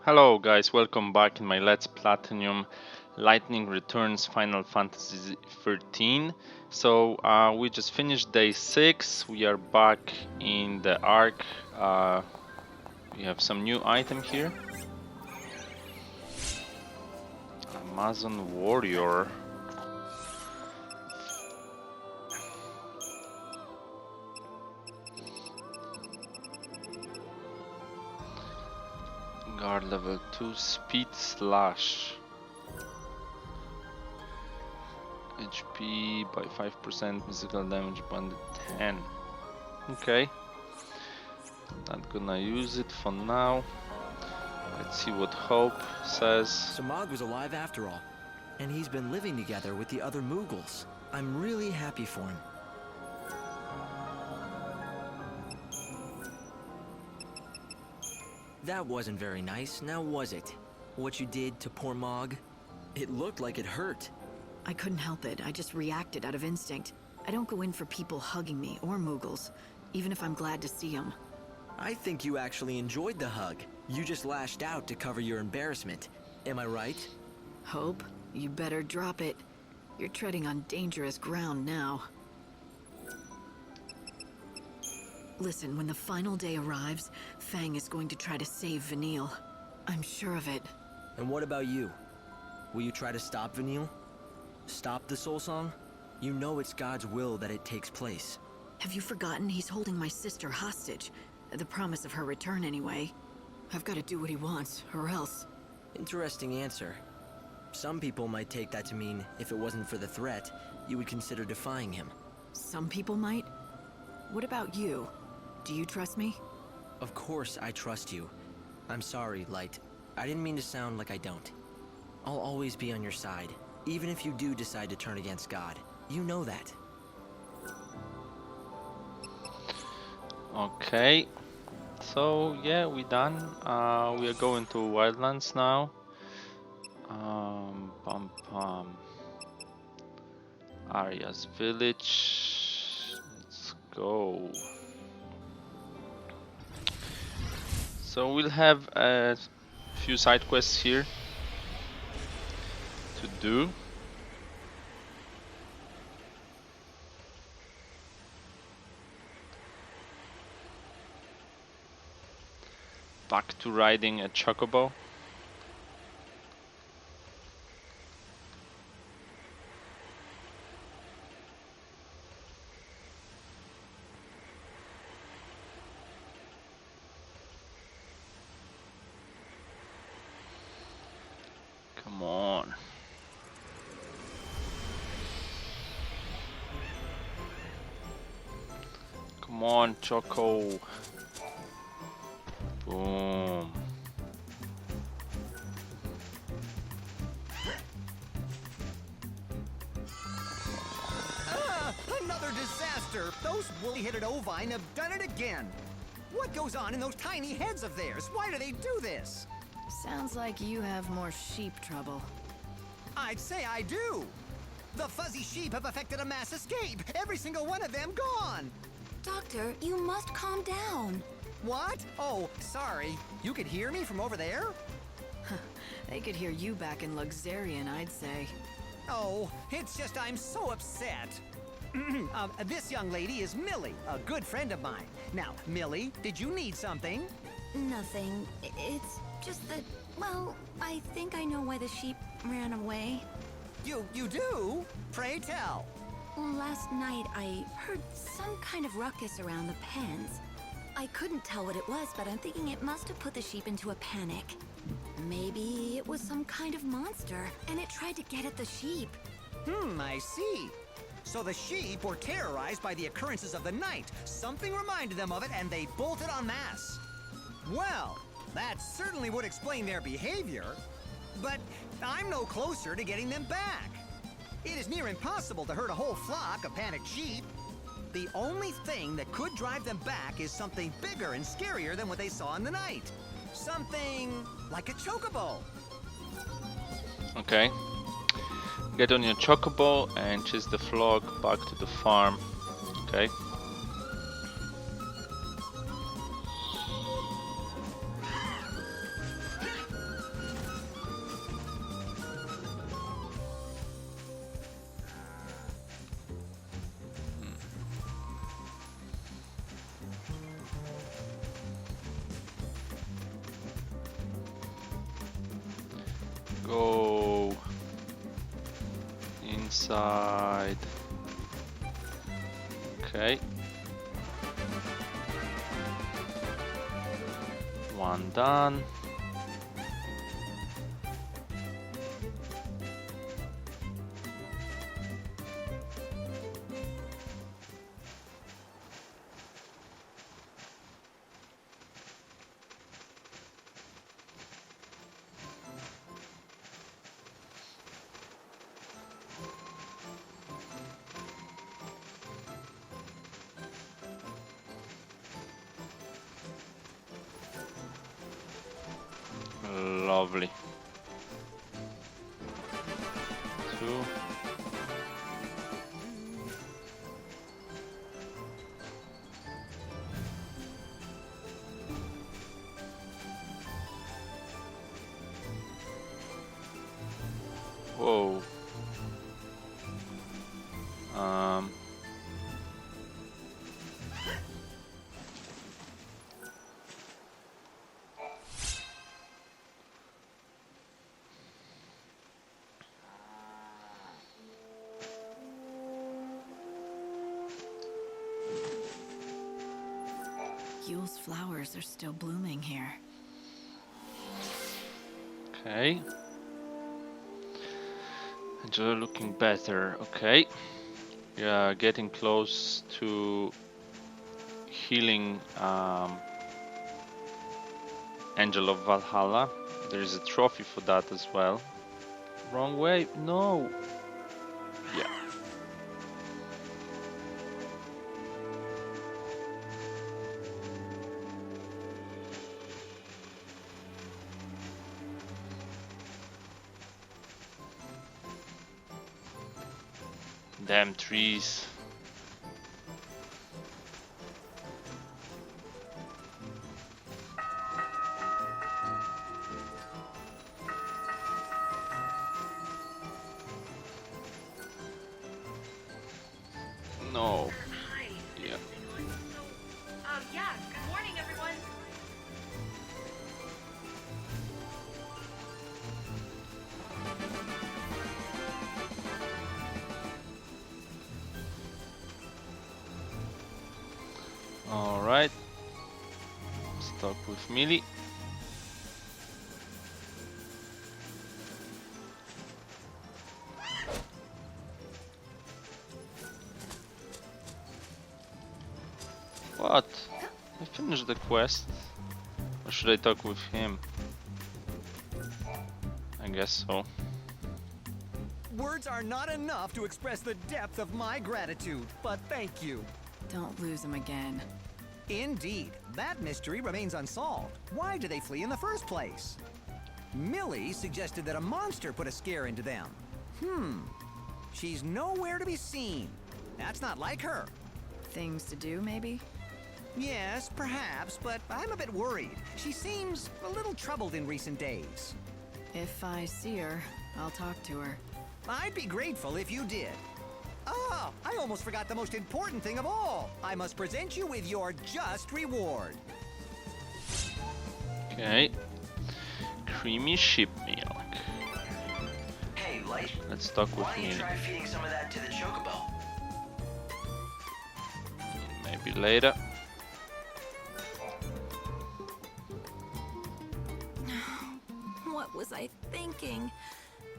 Hello guys, welcome back in my Let's Platinum Lightning Returns Final Fantasy XIII. So we just finished day 6, we are back in the arc. We have some new item here. Amazon Warrior. Guard level 2, speed slash. HP by 5%, physical damage by 10. Okay. Not gonna use it for now. Let's see what Hope says. Samag was alive after all, and he's been living together with the other Moogles. I'm really happy for him. That wasn't very nice, now was it? What you did to poor Mog? It looked like it hurt. I couldn't help it. I just reacted out of instinct. I don't go in for people hugging me or Moogles, even if I'm glad to see them. I think you actually enjoyed the hug. You just lashed out to cover your embarrassment. Am I right? Hope, you better drop it. You're treading on dangerous ground now. Listen, when the final day arrives, Fang is going to try to save Vanille. I'm sure of it. And what about you? Will you try to stop Vanille? Stop the Soul Song? You know it's God's will that it takes place. Have you forgotten he's holding my sister hostage? The promise of her return anyway. I've got to do what he wants, or else. Interesting answer. Some people might take that to mean if it wasn't for the threat, you would consider defying him. Some people might. What about you? Do you trust me? Of course I trust you. I'm sorry, Light. I didn't mean to sound like I don't. I'll always be on your side, even if you do decide to turn against God. You know that. Okay. So yeah, we done. We are going to Wildlands now. Arya's village. Let's go. So we'll have a few side quests here to do. Back to riding a chocobo. Come on. Come on, Choco. Boom. Another disaster! Those woolly-headed ovine have done it again! What goes on in those tiny heads of theirs? Why do they do this? Sounds like you have more sheep trouble. I'd say I do! The fuzzy sheep have effected a mass escape! Every single one of them gone! Doctor, you must calm down. What? Oh, sorry. You could hear me from over there? They could hear you back in Luxarian, I'd say. Oh, it's just I'm so upset. This young lady is Millie, a good friend of mine. Now, Millie, did you need something? Nothing. It's just that, well, I think I know why the sheep ran away. You do? Pray tell. Last night I heard some kind of ruckus around the pens. I couldn't tell what it was, but I'm thinking it must have put the sheep into a panic. Maybe it was some kind of monster, and it tried to get at the sheep. I see. So the sheep were terrorized by the occurrences of the night. Something reminded them of it, and they bolted en masse. Well, that certainly would explain their behavior. But I'm no closer to getting them back. It is near impossible to herd a whole flock of panicked sheep. The only thing that could drive them back is something bigger and scarier than what they saw in the night. Something like a chocobo. Okay. Get on your chocobo and chase the flock back to the farm. Okay. side. Okay. One done. Lovely. 2. Whoa. Yule's flowers are still blooming here. Okay. Angela looking better. Okay. Yeah, getting close to healing Angel of Valhalla. There is a trophy for that as well. Wrong way. No. Yeah. Damn trees. No. Hi. Yeah. Yeah, good morning, everyone. Alright. Stuck with Millie. What? I finished the quest. Or should I talk with him? I guess so. Words are not enough to express the depth of my gratitude, but thank you. Don't lose him again. Indeed, that mystery remains unsolved. Why did they flee in the first place? Millie suggested that a monster put a scare into them. She's nowhere to be seen. That's not like her. Things to do, maybe? Yes, perhaps, but I'm a bit worried. She seems a little troubled in recent days. If I see her, I'll talk to her. I'd be grateful if you did. Ah, I almost forgot the most important thing of all. I must present you with your just reward. Okay. Creamy sheep milk. Hey, Light. Let's talk with Why don't you Millie. try feeding some of that to the chocobo? Maybe later. What was I thinking?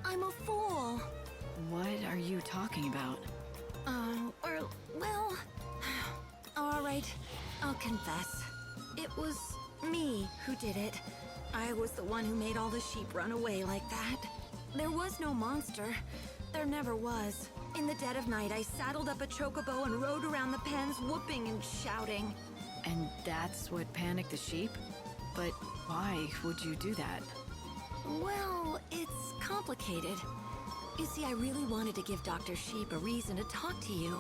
I'm a fool. What are you talking about? Well, all right, I'll confess. It was me who did it. I was the one who made all the sheep run away like that. There was no monster. There never was. In the dead of night, I saddled up a chocobo and rode around the pens, whooping and shouting. And that's what panicked the sheep? But why would you do that? Well, it's complicated. You see, I really wanted to give Dr. Sheep a reason to talk to you.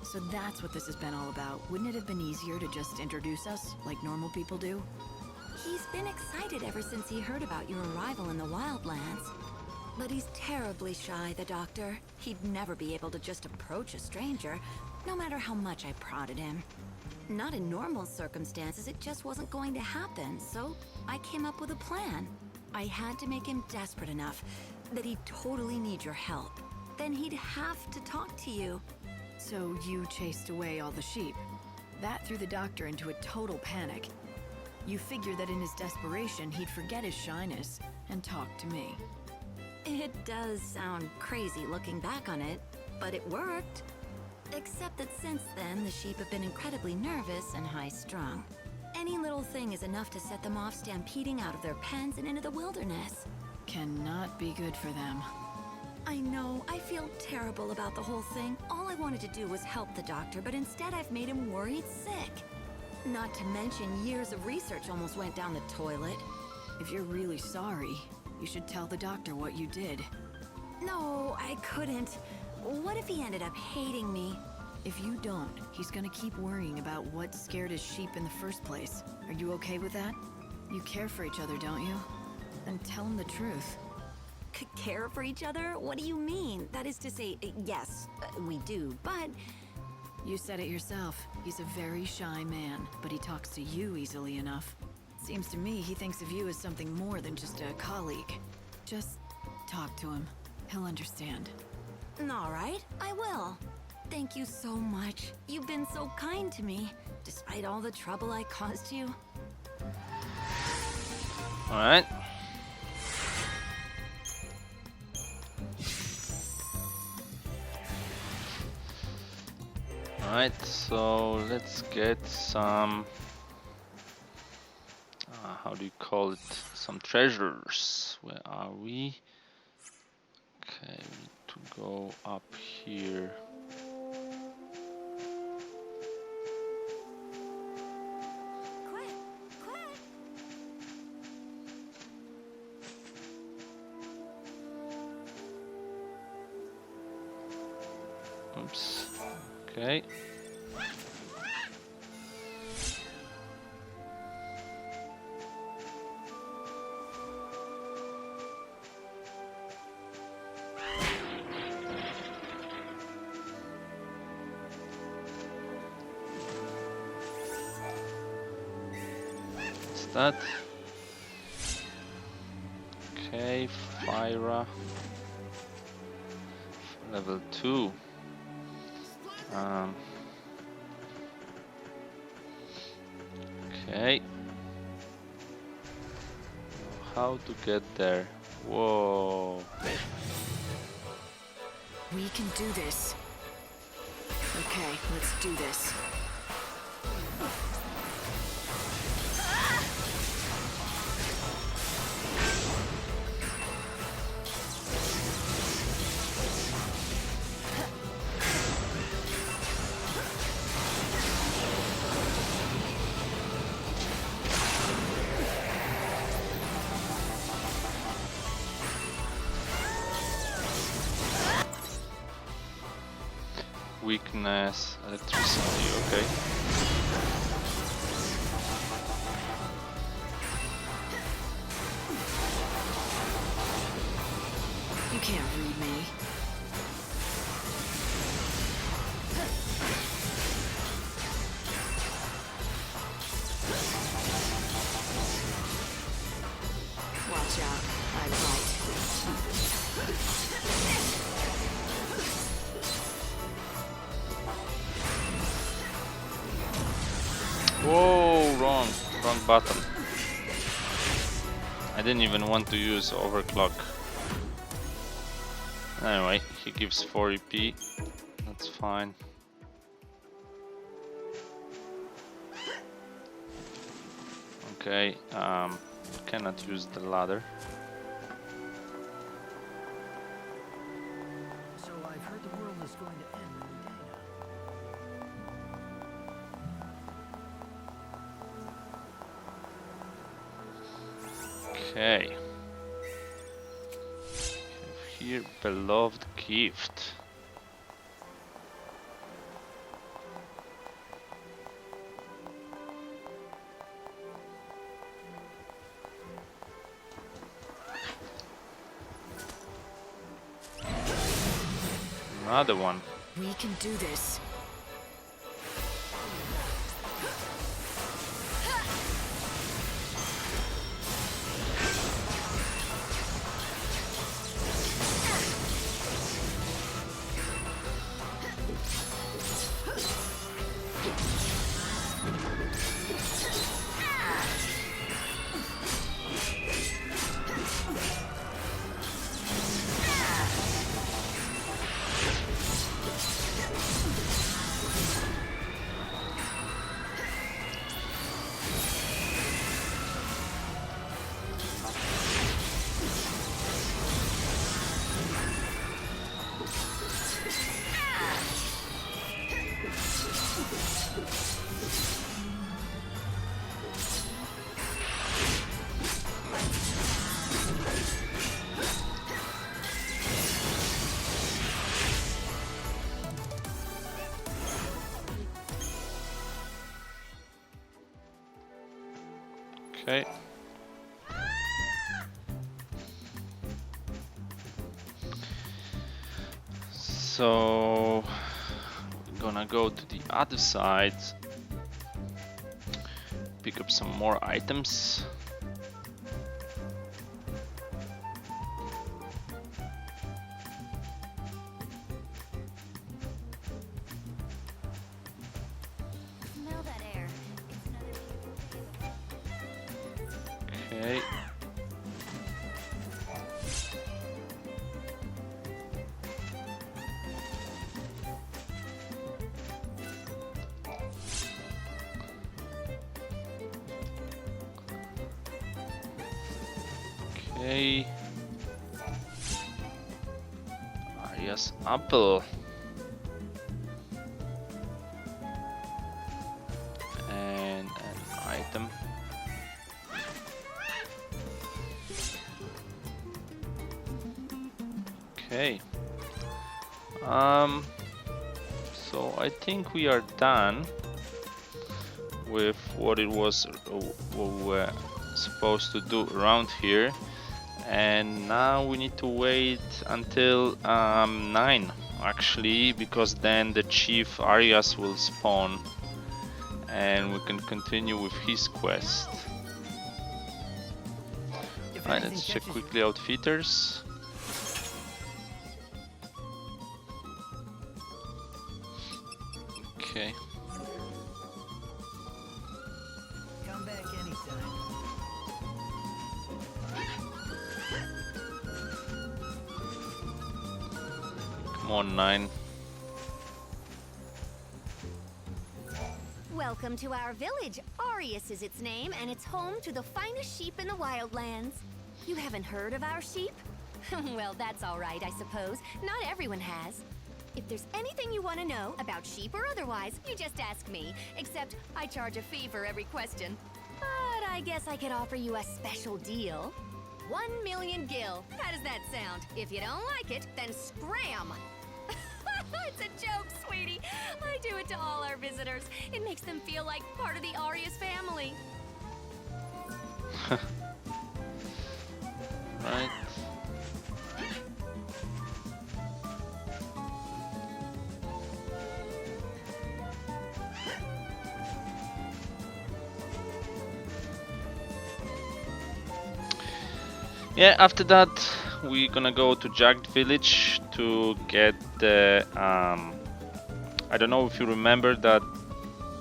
So that's what this has been all about. Wouldn't it have been easier to just introduce us, like normal people do? He's been excited ever since he heard about your arrival in the Wildlands. But he's terribly shy, the doctor. He'd never be able to just approach a stranger, no matter how much I prodded him. Not in normal circumstances, it just wasn't going to happen, so I came up with a plan. I had to make him desperate enough that he'd totally need your help. then he'd have to talk to you. So you chased away all the sheep. That threw the doctor into a total panic. You figured that in his desperation, he'd forget his shyness and talk to me. It does sound crazy looking back on it, but it worked. Except that since then, the sheep have been incredibly nervous and high-strung. Any little thing is enough to set them off stampeding out of their pens and into the wilderness. Cannot be good for them. I know, I feel terrible about the whole thing. All I wanted to do was help the doctor, but instead I've made him worried sick. Not to mention, years of research almost went down the toilet. If you're really sorry, you should tell the doctor what you did. No, I couldn't. What if he ended up hating me? If you don't, he's gonna keep worrying about what scared his sheep in the first place. Are you okay with that? You care for each other, don't you? Then tell him the truth. Care for each other? What do you mean? That is to say, yes, we do, but... You said it yourself. He's a very shy man, but he talks to you easily enough. Seems to me he thinks of you as something more than just a colleague. Just talk to him. He'll understand. All right, I will. Thank you so much. You've been so kind to me, despite all the trouble I caused you. Alright. Alright, so let's get some... how do you call it? Some treasures. Where are we? Okay, we need to go up here. Quick, quick! Oops. Okay. What's that? Okay, Fyra. Level 2. Okay. How to get there? Whoa. We can do this. Okay, let's do this. Weakness, electricity, okay. You can't read me. Watch out, I bite. Whoa, wrong button. I didn't even want to use overclock. Anyway, he gives 4 EP. That's fine. Okay, cannot use the ladder. So I've heard the world is going to end any day now. Okay. Here, beloved gift. Another one. We can do this. So we're gonna go to the other side, pick up some more items. Smell that air. It's another beautiful day. Okay. Okay. Yes, apple. And an item. Okay. So I think we are done with what it was what we were supposed to do around here, and now we need to wait until 9 actually, because then the chief Arias will spawn and we can continue with his quest. Right, let's check quickly outfitters. Okay. Come back anytime. Come on, 9. Welcome to our village. Arius is its name, and it's home to the finest sheep in the wildlands. You haven't heard of our sheep? Well, that's all right, I suppose. Not everyone has. If there's anything you want to know about sheep or otherwise, you just ask me. Except I charge a fee for every question. But I guess I could offer you a special deal. 1 million gil. How does that sound? If you don't like it, then scram! It's a joke, sweetie. I do it to all our visitors. It makes them feel like part of the Arias family. Right. Yeah, after that we're gonna go to Jagged Village to get the I don't know if you remember that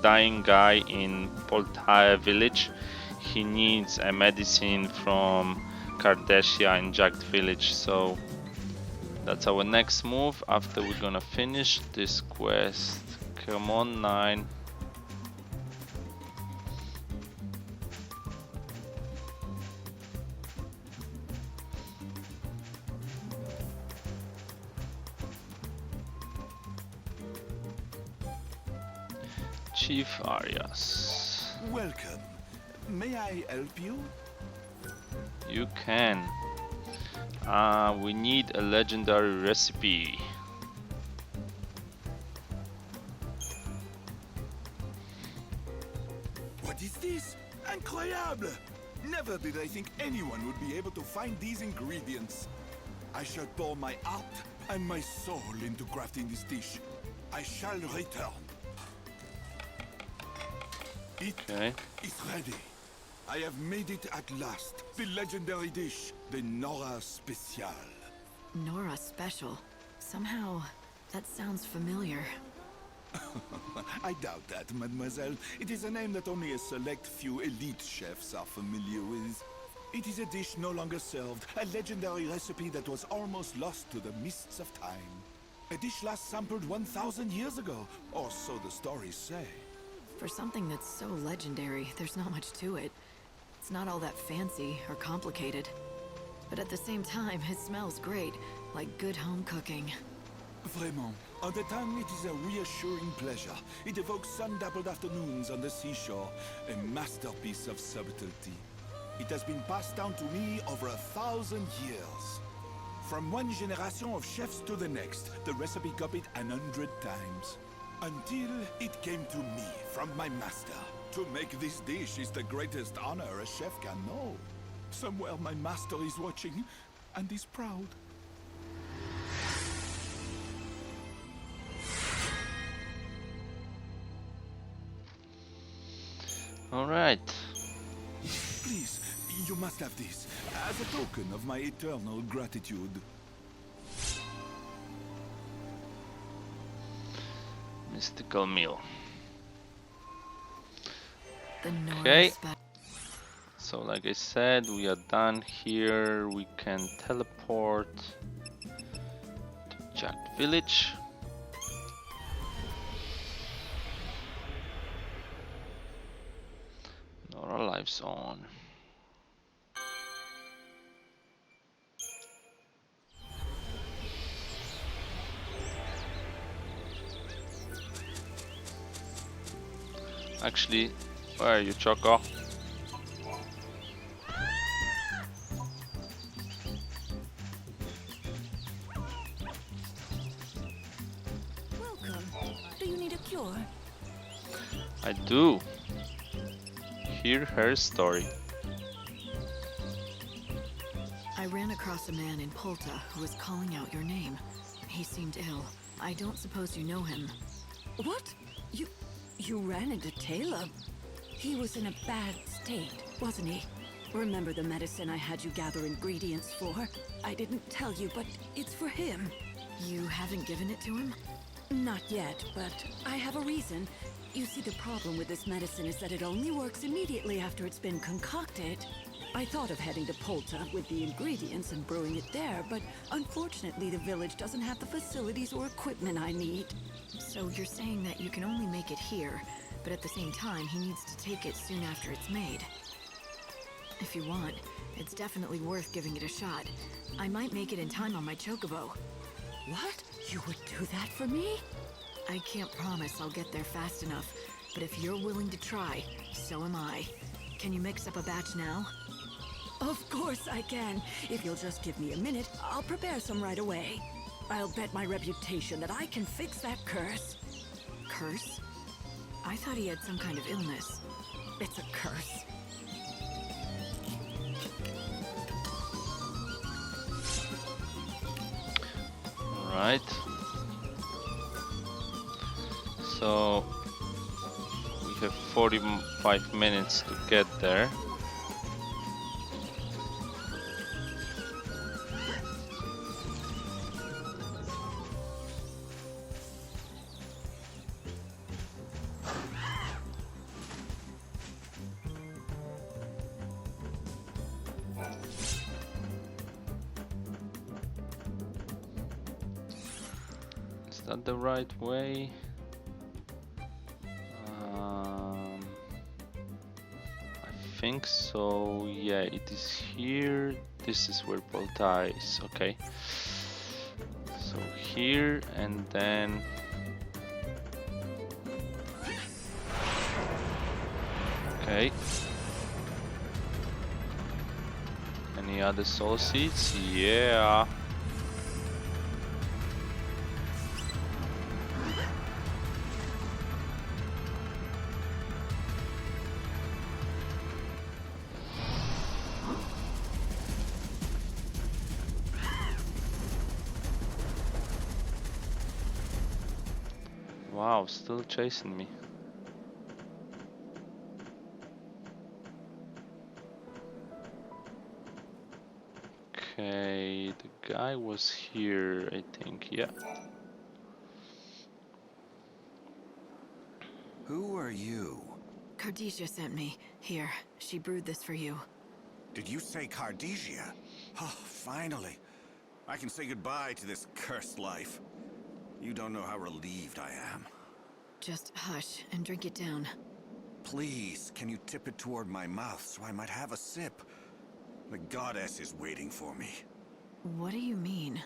dying guy in Poltae village. He needs a medicine from Cardessia in Jagged Village, so that's our next move after we're gonna finish this quest. Come on, 9. Chief Arias. Welcome. May I help you? You can. We need a legendary recipe. What is this? Incroyable! Never did I think anyone would be able to find these ingredients. I shall pour my heart and my soul into crafting this dish. I shall return. It is ready. I have made it at last. The legendary dish, the Nora Special. Nora Special. Somehow, that sounds familiar. I doubt that, mademoiselle. It is a name that only a select few elite chefs are familiar with. It is a dish no longer served, a legendary recipe that was almost lost to the mists of time. A dish last sampled 1,000 years ago, or so the stories say. For something that's so legendary, there's not much to it. It's not all that fancy or complicated. But at the same time, it smells great, like good home cooking. Vraiment. On the tongue, it is a reassuring pleasure. It evokes sun-dappled afternoons on the seashore, a masterpiece of subtlety. It has been passed down to me over 1,000 years. From one generation of chefs to the next, the recipe copied 100 times. Until it came to me from my master. To make this dish is the greatest honor a chef can know. Somewhere my master is watching and is proud. All right. Please, you must have this, as a token of my eternal gratitude. Mystical meal. The Nora Okay. spe- So like I said, we are done here. We can teleport to Jack Village. Nora lives on. Actually, where are you, Choco? Welcome. Do you need a cure? I do. Hear her story. I ran across a man in Polta who was calling out your name. He seemed ill. I don't suppose you know him. What? You ran into Taylor? He was in a bad state, wasn't he? Remember the medicine I had you gather ingredients for? I didn't tell you, but it's for him. You haven't given it to him? Not yet, but I have a reason. You see, the problem with this medicine is that it only works immediately after it's been concocted. I thought of heading to Polta with the ingredients and brewing it there, but unfortunately the village doesn't have the facilities or equipment I need. So you're saying that you can only make it here, but at the same time he needs to take it soon after it's made. If you want, it's definitely worth giving it a shot. I might make it in time on my chocobo. What? You would do that for me? I can't promise I'll get there fast enough, but if you're willing to try, so am I. Can you mix up a batch now? Of course I can. If you'll just give me a minute, I'll prepare some right away. I'll bet my reputation that I can fix that curse. Curse? I thought he had some kind of illness. It's a curse. Alright. So we have 45 minutes to get there. Is that the right way? I think so. Yeah, it is here. This is where Polta is. Okay. So here and then. Okay. Any other soul seeds? Yeah. Wow, still chasing me. Okay, the guy was here, I think, yeah. Who are you? Cardesia sent me. Here, she brewed this for you. Did you say Cardesia? Oh, finally. I can say goodbye to this cursed life. You don't know how relieved I am. Just hush and drink it down. Please, can you tip it toward my mouth so I might have a sip? The goddess is waiting for me. What do you mean?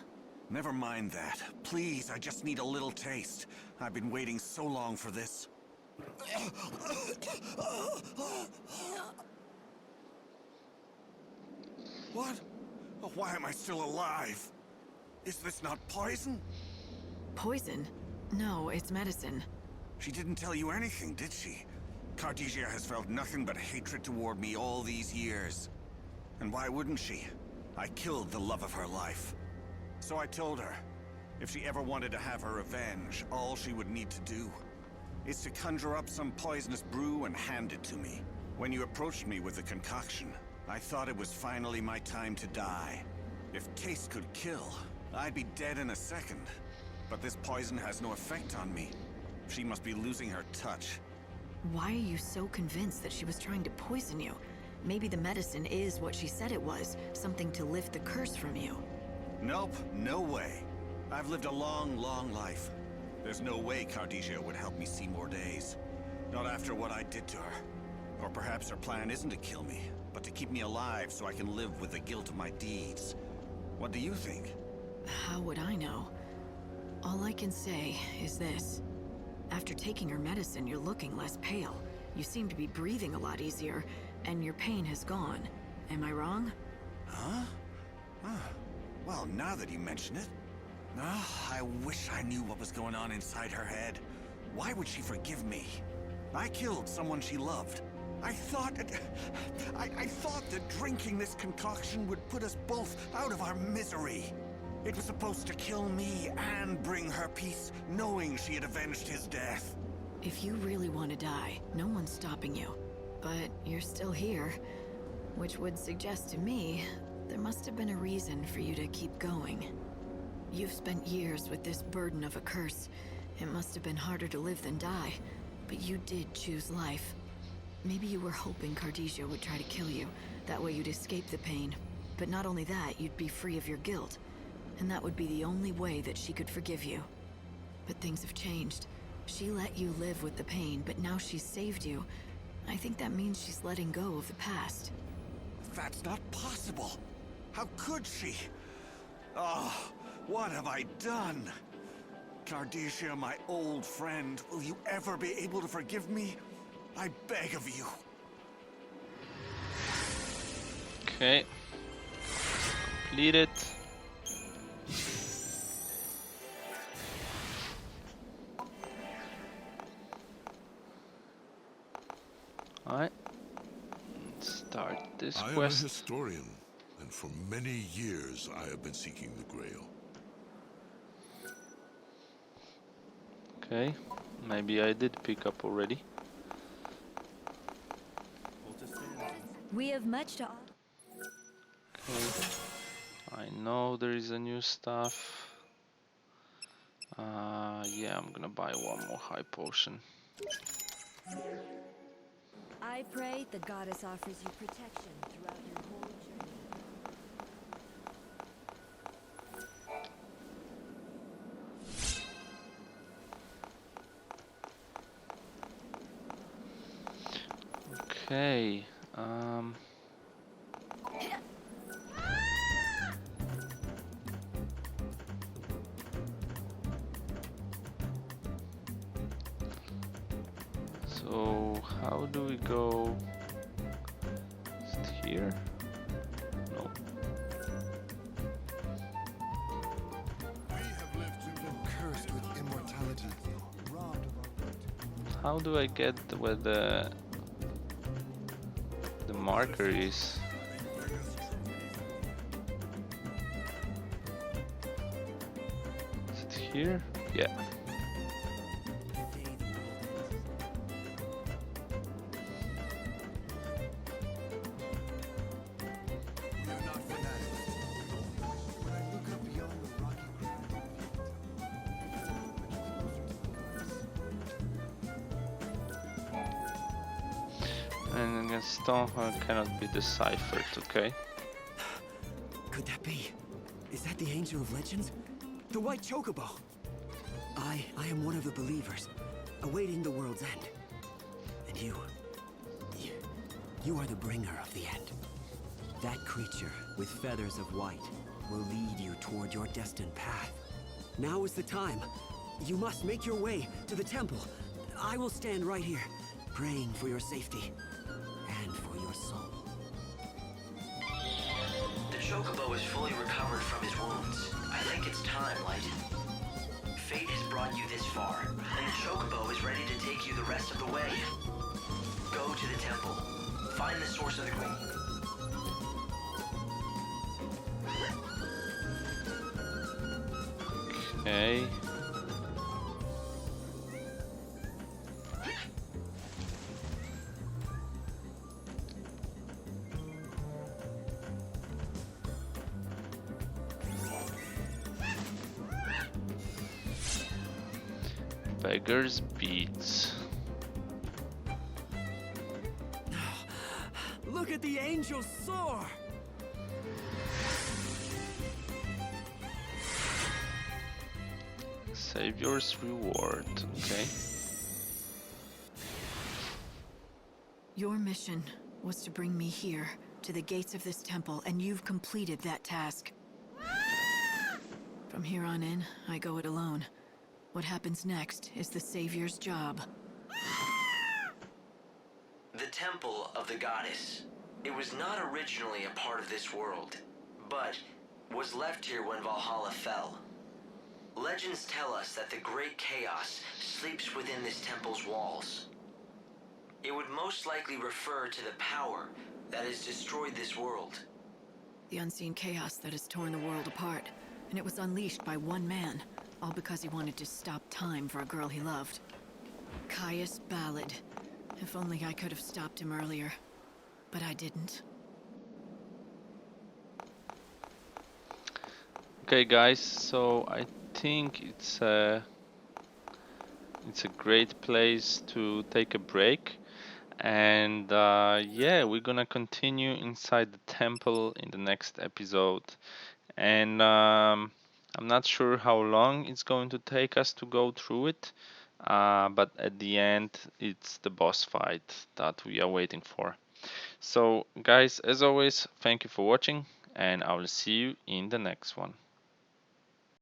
Never mind that. Please, I just need a little taste. I've been waiting so long for this. What? Why am I still alive? Is this not poison? Poison? No, it's medicine. She didn't tell you anything, did she? Cardesia has felt nothing but hatred toward me all these years. And why wouldn't she? I killed the love of her life. So I told her, if she ever wanted to have her revenge, all she would need to do is to conjure up some poisonous brew and hand it to me. When you approached me with the concoction, I thought it was finally my time to die. If taste could kill, I'd be dead in a second. But this poison has no effect on me. She must be losing her touch. Why are you so convinced that she was trying to poison you? Maybe the medicine is what she said it was, something to lift the curse from you. Nope, no way. I've lived a long, long life. There's no way Cardesia would help me see more days. Not after what I did to her. Or perhaps her plan isn't to kill me, but to keep me alive so I can live with the guilt of my deeds. What do you think? How would I know? All I can say is this. After taking her medicine, you're looking less pale. You seem to be breathing a lot easier, and your pain has gone. Am I wrong? Huh? Well, now that you mention it... I wish I knew what was going on inside her head. Why would she forgive me? I killed someone she loved. I thought that drinking this concoction would put us both out of our misery. It was supposed to kill me and bring her peace, knowing she had avenged his death. If you really want to die, no one's stopping you. But you're still here, which would suggest to me there must have been a reason for you to keep going. You've spent years with this burden of a curse. It must have been harder to live than die, but you did choose life. Maybe you were hoping Cardesia would try to kill you. That way you'd escape the pain. But not only that, you'd be free of your guilt. And that would be the only way that she could forgive you. But things have changed. She let you live with the pain, but now she's saved you. I think that means she's letting go of the past. That's not possible. How could she? Oh, what have I done? Cardesia, my old friend, will you ever be able to forgive me? I beg of you. Okay. Complete it. Alright. Let's start this I am a quest. historian, and for many years I have been seeking the Grail. Okay. Maybe I did pick up already. We have much to... Okay. I know there is a new stuff. Yeah, I'm gonna buy one more high potion. I pray the goddess offers you protection throughout your whole journey. Okay. So how do we go? Is it here? No. We have lived to be cursed with immortality, robbed of our right. How do I get where the marker is? Is it here? Yeah. We are not fanatics. When I look up beyond the rocky ground, And against Stoneheart cannot be deciphered, okay? Could that be? Is that the Angel of Legends? The White Chocobo? I am one of the believers, awaiting the world's end. And you are the bringer of the end. That creature with feathers of white will lead you toward your destined path. Now is the time. You must make your way to the temple. I will stand right here, praying for your safety and for your soul. The Chocobo is fully recovered from his wounds. I think it's time, Light. Fate has brought you this far, and the Chocobo is ready to take you the rest of the way. Go to the temple. Find the source of the great... Okay. Beggar's Beats. Look at the angels soar! Savior's Reward, okay. Your mission was to bring me here, to the gates of this temple, and you've completed that task. From here on in, I go it alone. What happens next is the Savior's job. The Temple of the Goddess. It was not originally a part of this world, but was left here when Valhalla fell. Legends tell us that the Great Chaos sleeps within this temple's walls. It would most likely refer to the power that has destroyed this world. The unseen chaos that has torn the world apart, and it was unleashed by one man, all because he wanted to stop time for a girl he loved. Caius Ballad. If only I could have stopped him earlier. But I didn't. Okay guys, so I think it's a great place to take a break, and yeah, we're gonna continue inside the temple in the next episode, and I'm not sure how long it's going to take us to go through it, but at the end it's the boss fight that we are waiting for. So guys, as always, thank you for watching, and I will see you in the next one.